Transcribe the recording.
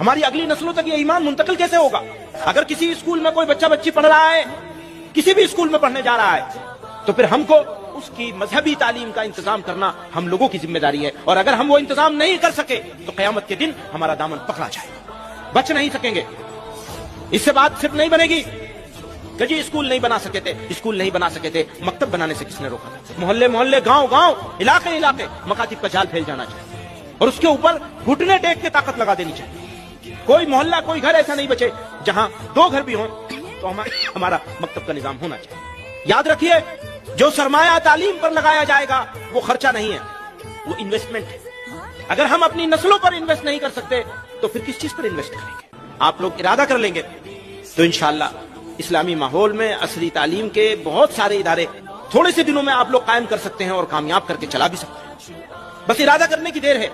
ہماری اگلی نسلوں تک یہ ایمان منتقل کیسے ہوگا؟ اگر کسی اسکول میں کوئی بچہ بچی پڑھ رہا ہے، کسی بھی اسکول میں پڑھنے جا رہا ہے، تو پھر ہم کو اس کی مذہبی تعلیم کا انتظام کرنا ہم لوگوں کی ذمہ داری ہے، اور اگر ہم وہ انتظام نہیں کر سکے تو قیامت کے دن ہمارا دامن پکڑا جائے گا، بچ نہیں سکیں گے۔ اس سے بات صرف نہیں بنے گی کہ جی اسکول نہیں بنا سکے تھے، مکتب بنانے سے کس نے روکا تھا؟ محلے محلے، گاؤں گاؤں، علاقے علاقے مکاتب کا جال پھیل جانا چاہیے، اور اس کے اوپر گھٹنے ٹیک کے طاقت لگا دینی چاہیے۔ کوئی محلہ، کوئی گھر ایسا نہیں بچے جہاں 2 گھر بھی ہوں تو ہمارا مکتب کا نظام ہونا چاہیے۔ یاد رکھیے، جو سرمایہ تعلیم پر لگایا جائے گا وہ خرچہ نہیں ہے، وہ انویسٹمنٹ ہے۔ اگر ہم اپنی نسلوں پر انویسٹ نہیں کر سکتے تو پھر کس چیز پر انویسٹ کریں گے؟ آپ لوگ ارادہ کر لیں گے تو انشاءاللہ اسلامی ماحول میں عصری تعلیم کے بہت سارے ادارے تھوڑے سے دنوں میں آپ لوگ قائم کر سکتے ہیں اور کامیاب کر کے چلا بھی سکتے ہیں۔ بس ارادہ کرنے کی دیر ہے۔